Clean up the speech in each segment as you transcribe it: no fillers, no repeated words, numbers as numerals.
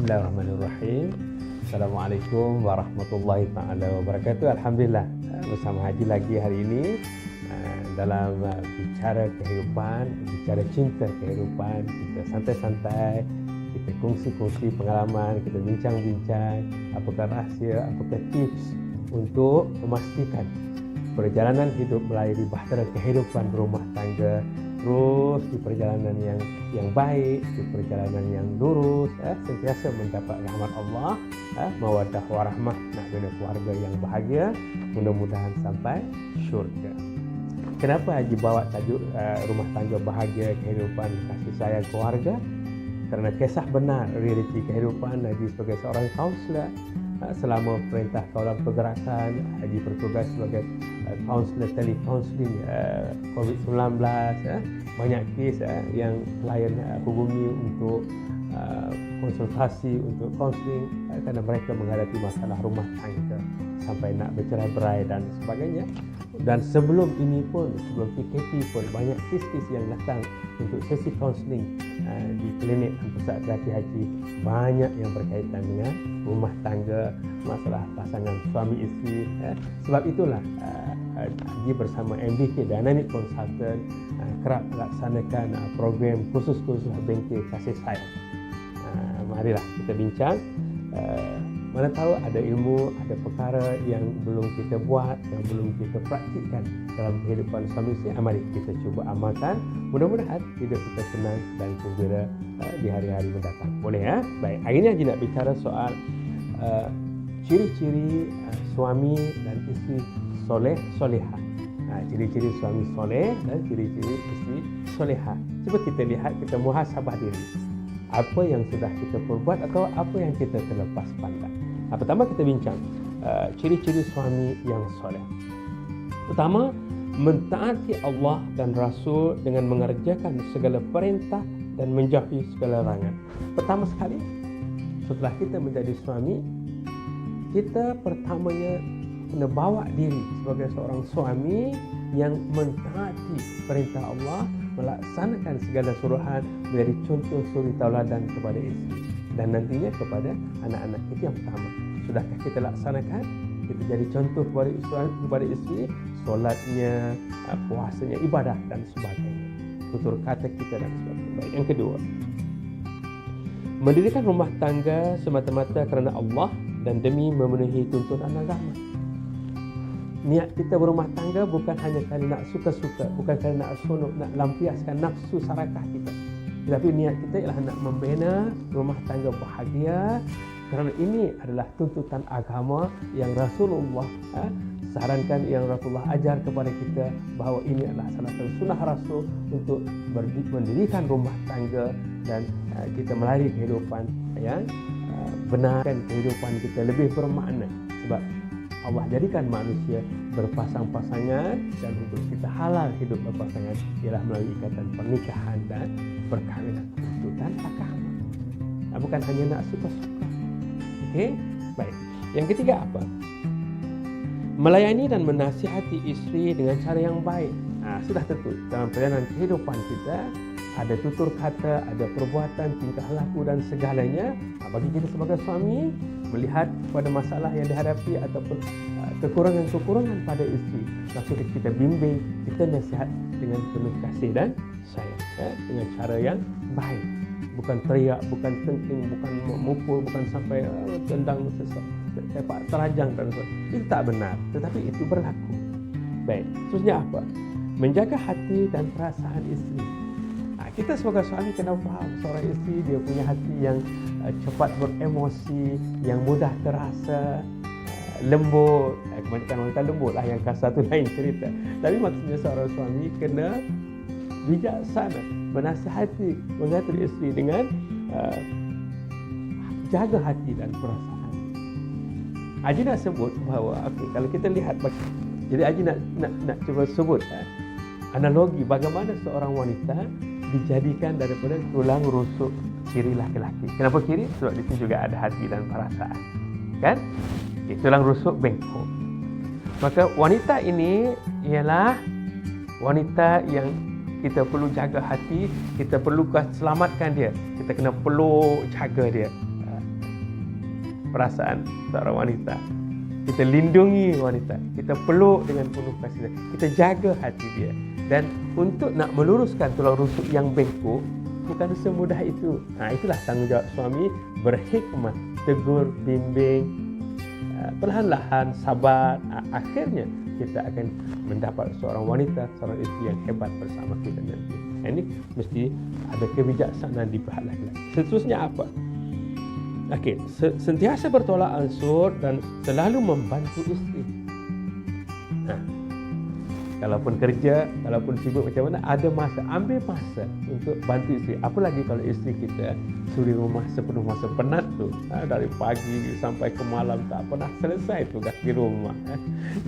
Bismillahirrahmanirrahim. Assalamualaikum warahmatullahi taala wabarakatuh. Alhamdulillah bersama Haji lagi hari ini dalam bicara kehidupan, bicara cinta kehidupan. Kita santai-santai, kita kongsi-kongsi pengalaman, kita bincang-bincang apakah rahsia, apakah tips untuk memastikan perjalanan hidup melalui bahtera kehidupan rumah tangga terus di perjalanan yang baik, di perjalanan yang lurus, sentiasa mendapat rahmat Allah, mawaddah warahmah, nak bina keluarga yang bahagia, mudah-mudahan sampai syurga. Kenapa Haji bawa tajuk rumah tangga bahagia, kehidupan, kasih sayang keluarga? Kerana kisah benar realiti kehidupan Haji sebagai seorang kaunselor. Selama perintah kawalan pergerakan, Haji bertugas sebagai kaunselor telecounseling COVID-19. Banyak kes yang klien hubungi untuk konsultasi, untuk kaunseling kerana mereka menghadapi masalah rumah tangga sampai nak bercerai-berai dan sebagainya. Dan sebelum ini pun, sebelum PKP pun, banyak kes-kes yang datang untuk sesi kaunseling di klinik dan pusat terapi Haji. Banyak yang berkaitan dengan rumah tangga, masalah pasangan suami isteri. Sebab itulah Haji bersama MBK Dynamic Consultant kerap melaksanakan program khusus-khusus bengkel kasih sayang. Marilah kita bincang. Mana tahu ada ilmu, ada perkara yang belum kita buat, yang belum kita praktikkan dalam kehidupan suami isteri. Mari kita cuba amalkan. Mudah-mudahan hidup kita senang dan gembira di hari-hari mendatang. Boleh ya? Baik, hari ini Haji nak bicara soal ciri-ciri suami dan isteri soleh, solehah. Ciri-ciri suami soleh dan ciri-ciri isteri solehah. Cuba kita lihat, kita muhasabah diri. Apa yang sudah kita perbuat atau apa yang kita terlepas pandang. Pertama kita bincang ciri-ciri suami yang soleh. Pertama, mentaati Allah dan Rasul dengan mengerjakan segala perintah dan menjauhi segala larangan. Pertama sekali, setelah kita menjadi suami, kita pertamanya kena bawa diri sebagai seorang suami yang mentaati perintah Allah, melaksanakan segala suruhan, menjadi contoh suri tauladan kepada isteri dan nantinya kepada anak-anak. Itu yang pertama. Sudahkah kita laksanakan? Kita jadi contoh kepada isteri, solatnya, puasanya, ibadah dan sebagainya, tutur kata kita dan sebagainya. Baik, yang kedua, mendirikan rumah tangga semata-mata kerana Allah dan demi memenuhi tuntunan agama. Niat kita berumah tangga bukan hanya kerana nak suka-suka, bukan kerana nak seronok, nak lampiaskan nafsu sarakah kita. Tetapi niat kita ialah nak membina rumah tangga bahagia kerana ini adalah tuntutan agama yang Rasulullah sarankan, yang Rasulullah ajar kepada kita bahawa ini adalah salah satu sunnah Rasul untuk mendirikan rumah tangga dan kita melalui kehidupan yang benarkan kehidupan kita lebih bermakna. Sebab Allah jadikan manusia berpasang-pasangan dan untuk kita halal hidup berpasangan ialah melalui ikatan pernikahan dan perkahwinan. Tuntutan agama, bukan hanya nak suka-suka. Okey, baik. Yang ketiga apa? Melayani dan menasihati isteri dengan cara yang baik. Sudah tentu dalam perjalanan kehidupan kita ada tutur kata, ada perbuatan, tingkah laku dan segalanya. Bagi kita sebagai suami, melihat pada masalah yang dihadapi ataupun kekurangan-kekurangan pada isteri, maka kita bimbing, kita nasihat dengan penuh kasih dan sayang, dengan cara yang baik. Bukan teriak, bukan tengking, bukan memukul, bukan sampai tendang sepak terajang dan sebagainya. Itu tak benar, tetapi itu berlaku. Baik, seterusnya apa? Menjaga hati dan perasaan isteri. Kita sebagai suami kena faham seorang isteri dia punya hati yang cepat beremosi, yang mudah terasa, lembut. Kebanyakan wanita lembut lah, yang kasar tu lain cerita. Tapi maksudnya seorang suami kena bijaksana, menasihati, mengatur isteri dengan jaga hati dan perasaan. Haji nak sebut bahawa kalau kita lihat, jadi Haji nak cuba sebut analogi bagaimana seorang wanita dijadikan daripada tulang rusuk kiri laki-laki. Kenapa kiri? Sebab di sini juga ada hati dan perasaan, kan? Tulang rusuk bengkok. Maka wanita ini ialah wanita yang kita perlu jaga hati, kita perlu selamatkan dia, kita kena peluk, jaga dia. perasaan seorang wanita. Kita lindungi wanita, kita peluk dengan penuh kasih, kita jaga hati dia. Dan untuk nak meluruskan tulang rusuk yang bengkok, bukan semudah itu. Itulah tanggungjawab suami, berhikmah, tegur, bimbing, perlahan-lahan, sabar. Akhirnya kita akan mendapat seorang wanita, seorang isteri yang hebat bersama kita nanti. Ini mesti ada kebijaksanaan di pihak laki-laki. Seterusnya apa? Okey, sentiasa bertolak ansur dan selalu membantu isteri. Kalaupun kerja, kalaupun sibuk macam mana, ada masa, ambil masa untuk bantu isteri. Apalagi kalau isteri kita suri rumah sepenuh masa, penat tu, dari pagi sampai ke malam tak pernah selesai tugas di rumah.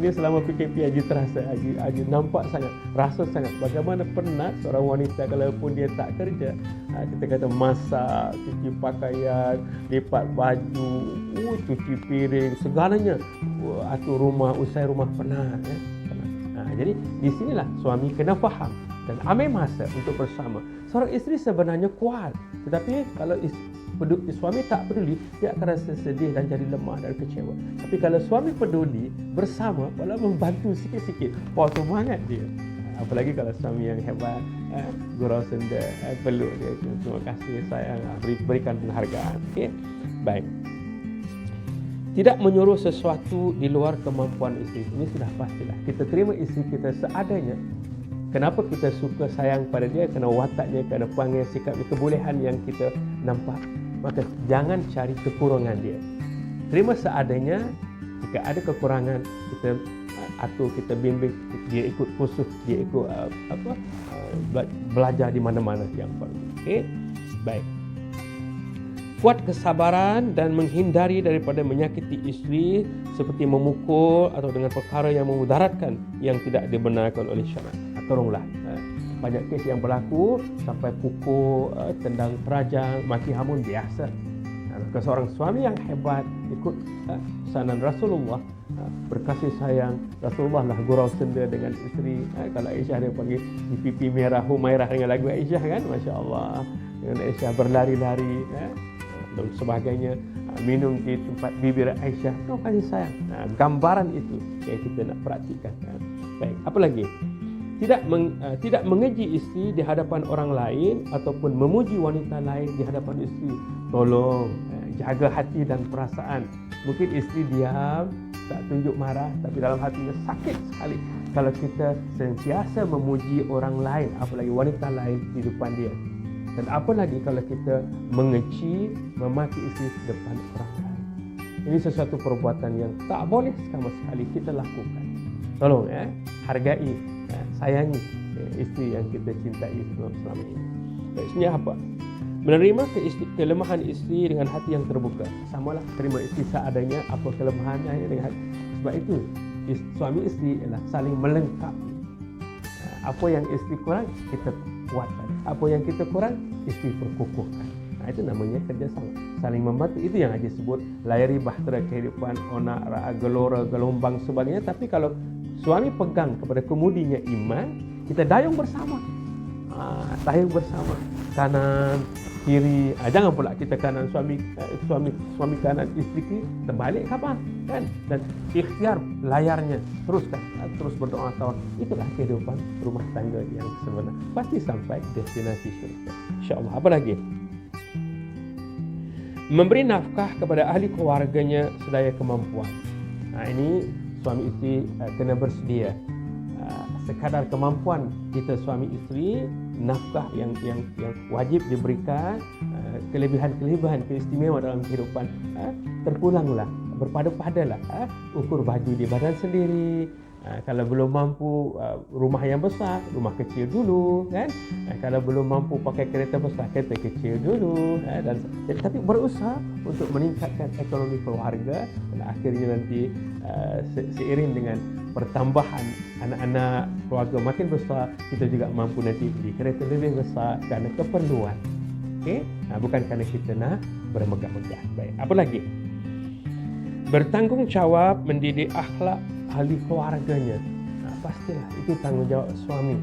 Ini selama PKP Haji terasa, Haji nampak sangat, rasa sangat bagaimana penat seorang wanita kalaupun dia tak kerja. Kita kata masak, cuci pakaian, lipat baju, cuci piring, segalanya. Atur rumah, usai rumah penat. Jadi di sinilah suami kena faham dan ambil masa untuk bersama. Seorang isteri sebenarnya kuat, tetapi kalau suami tak peduli, dia akan rasa sedih dan jadi lemah dan kecewa. Tapi kalau suami peduli, bersama, walau membantu sikit-sikit, semangat dia. Apalagi kalau suami yang hebat, gurau senda, peluk dia, terima kasih sayang, berikan penghargaan. Okay? Baik. Tidak menyuruh sesuatu di luar kemampuan isteri. Ini sudah pastilah. Kita terima isteri kita seadanya. Kenapa kita suka sayang pada dia? Kerana wataknya, kerana perangai, sikap, kebolehan yang kita nampak. Maka jangan cari kekurangan dia. Terima seadanya. Jika ada kekurangan, kita atur, kita bimbing. Dia ikut kursus, dia ikut belajar di mana-mana yang perlu. Okey? Baik. Kuat kesabaran dan menghindari daripada menyakiti isteri seperti memukul atau dengan perkara yang memudaratkan yang tidak dibenarkan oleh syarak. Tolonglah. Banyak kes yang berlaku sampai pukul, tendang terajang, maki hamun biasa. Seorang suami yang hebat ikut pesanan Rasulullah, berkasih sayang. Rasulullah lah gurau senda dengan isteri. Kalau Aisyah dia panggil di pipi merah Humairah dengan lagu Aisyah kan, Masya Allah. Dengan Aisyah berlari-lari dan sebagainya, minum di tempat bibir Aisyah. Kau kasih sayang. Gambaran itu yang kita nak praktikkan. Baik, apa lagi? Tidak mengeji isteri di hadapan orang lain ataupun memuji wanita lain di hadapan isteri. Tolong jaga hati dan perasaan. Mungkin isteri diam, tak tunjuk marah, tapi dalam hatinya sakit sekali kalau kita sentiasa memuji orang lain, apalagi wanita lain di depan dia. Dan apa lagi kalau kita mengeci, memaki isteri di depan orang lain. Ini sesuatu perbuatan yang tak boleh sama sekali kita lakukan. Tolong hargai, sayangi isteri yang kita cintai selama ini. Maksudnya apa? Menerima kelemahan isteri dengan hati yang terbuka. Samalah terima isteri seadanya, apa kelemahannya dengan hati. Sebab itu suami isteri ialah saling melengkapi. Apa yang isteri kurang, kita kuatkan. Apa yang kita kurang, isteri perkukuhkan. Itu namanya kerjasama, saling membantu. Itu yang Haji sebut layari bahtera kehidupan, onak, ra'a, gelora, gelombang sebagainya. Tapi kalau suami pegang kepada kemudinya iman, kita dayung bersama. Dayung bersama, kanan, kiri. Jangan pula kita kanan suami kanan, isteri kiri, terbalik kapan kan? Dan ikhtiar layarnya teruskan, terus berdoa tawar. Itulah kehidupan rumah tangga yang sebenar. Pasti sampai destinasi syurga, insya-Allah. Apa lagi? Memberi nafkah kepada ahli keluarganya sedaya kemampuan. Ini suami isteri kena bersedia. Sekadar kemampuan kita suami isteri, nafkah yang wajib diberikan, kelebihan-kelebihan keistimewaan dalam kehidupan, terpulanglah, berpada-padalah, ukur baju di badan sendiri. Kalau belum mampu rumah yang besar, rumah kecil dulu kan. Kalau belum mampu pakai kereta besar, kereta kecil dulu dan tapi berusaha untuk meningkatkan ekonomi keluarga. Dan akhirnya nanti seiring dengan pertambahan anak-anak keluarga makin besar, kita juga mampu nanti beli kereta lebih besar kerana keperluan. Okey, bukan kerana kita nak bermegah-megah. Baik, apa lagi? Bertanggungjawab mendidik akhlak ahli keluarganya. Pastilah itu tanggungjawab suami.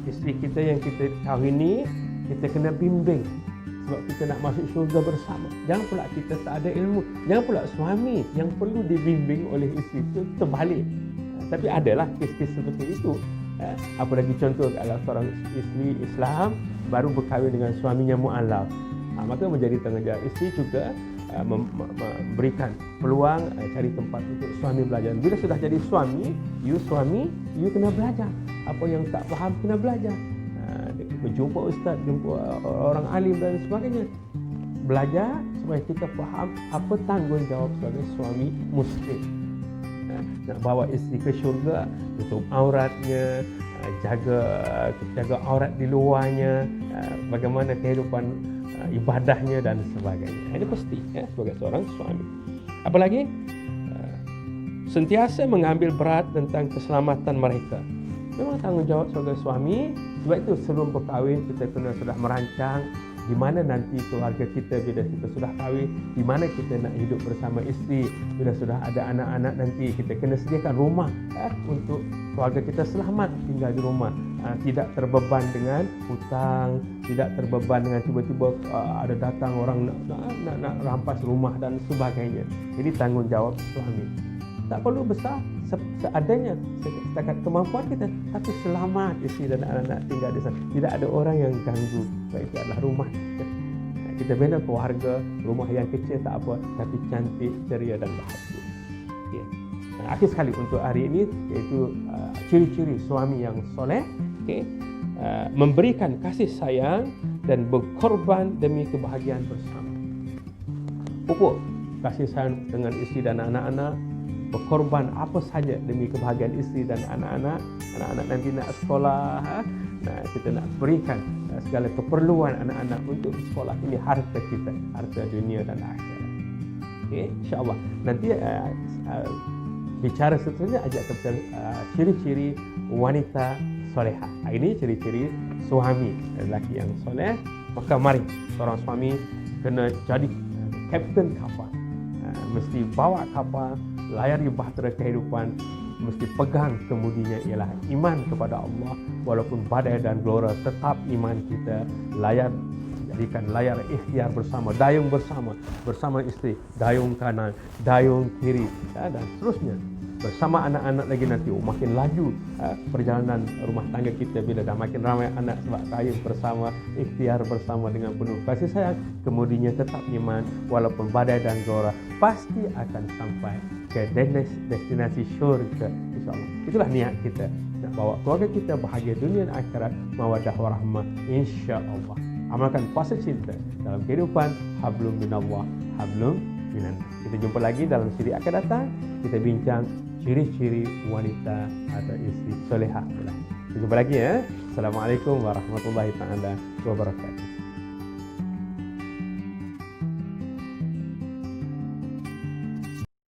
Isteri kita yang kita kahwini, kita kena bimbing sebab kita nak masuk syurga bersama. Jangan pula kita tak ada ilmu. Jangan pula suami yang perlu dibimbing oleh isteri itu terbalik. Tapi adalah kes-kes seperti itu. Apa lagi contoh kalau seorang isteri Islam baru berkahwin dengan suaminya mu'alaf, maka menjadi tanggungjawab isteri juga memberikan peluang cari tempat untuk suami belajar. Bila sudah jadi suami, you kena belajar. Apa yang tak faham kena belajar. Berjumpa ustaz, jumpa orang alim dan sebagainya. Belajar supaya kita faham apa tanggungjawab sebagai suami muslim. Nak bawa isteri ke syurga, tutup auratnya, jaga aurat di luarnya, bagaimana kehidupan ibadahnya dan sebagainya. Ini pasti sebagai seorang suami. Apalagi sentiasa mengambil berat tentang keselamatan mereka. Memang tanggungjawab sebagai suami. Sebab itu sebelum berkahwin kita kena sudah merancang di mana nanti keluarga kita bila kita sudah kahwin, di mana kita nak hidup bersama isteri. Bila sudah ada anak-anak nanti kita kena sediakan rumah untuk keluarga kita selamat tinggal di rumah, tidak terbeban dengan hutang, tidak terbeban dengan tiba-tiba ada datang orang nak rampas rumah dan sebagainya. Jadi tanggungjawab suami. Tak perlu besar, seadanya, setakat kemampuan kita, tapi selamat isteri dan anak-anak tinggal di sana. Tidak ada orang yang ganggu. Sebab itu adalah rumah kita. Kita bina keluarga, rumah yang kecil tak apa, tapi cantik, ceria dan bahagia. Okay. Akhir sekali untuk hari ini, iaitu ciri-ciri suami yang soleh. Okay. Memberikan kasih sayang dan berkorban demi kebahagiaan bersama. Pupuk kasih sayang dengan isteri dan anak-anak, berkorban apa saja demi kebahagiaan isteri dan anak-anak. Anak-anak nanti nak sekolah, kita nak berikan segala keperluan anak-anak untuk sekolah. Ini harta kita, harta dunia dan akhirat. Okay, insya-Allah. Nanti bicara seterusnya ajak kepada ciri-ciri wanita solehah. Ini ciri-ciri suami lelaki yang soleh. Maka mari seorang suami kena jadi kapten kapal. Mesti bawa kapal, layari bahtera kehidupan, mesti pegang kemudinya ialah iman kepada Allah. Walaupun badai dan gelora, tetap iman kita. Jadikan layar ikhtiar bersama, dayung bersama isteri, dayung kanan, dayung kiri, dan seterusnya. Bersama anak-anak lagi nanti, makin laju perjalanan rumah tangga kita bila dah makin ramai anak, sebab dayung bersama, ikhtiar bersama dengan penuh kasih sayang. Kemudiannya tetap iman, walaupun badai dan gelora, pasti akan sampai ke destinasi syurga, insyaAllah. Itulah niat kita, nak bawa keluarga kita bahagia dunia dan akhirat, mawaddah warahmah, insyaAllah. Amalkan puasa cinta dalam kehidupan, hablum minallah, hablum minan. Kita jumpa lagi dalam siri akan datang. Kita bincang ciri-ciri wanita atau isteri solehah. Kita jumpa lagi ya. Assalamualaikum warahmatullahi taala wabarakatuh.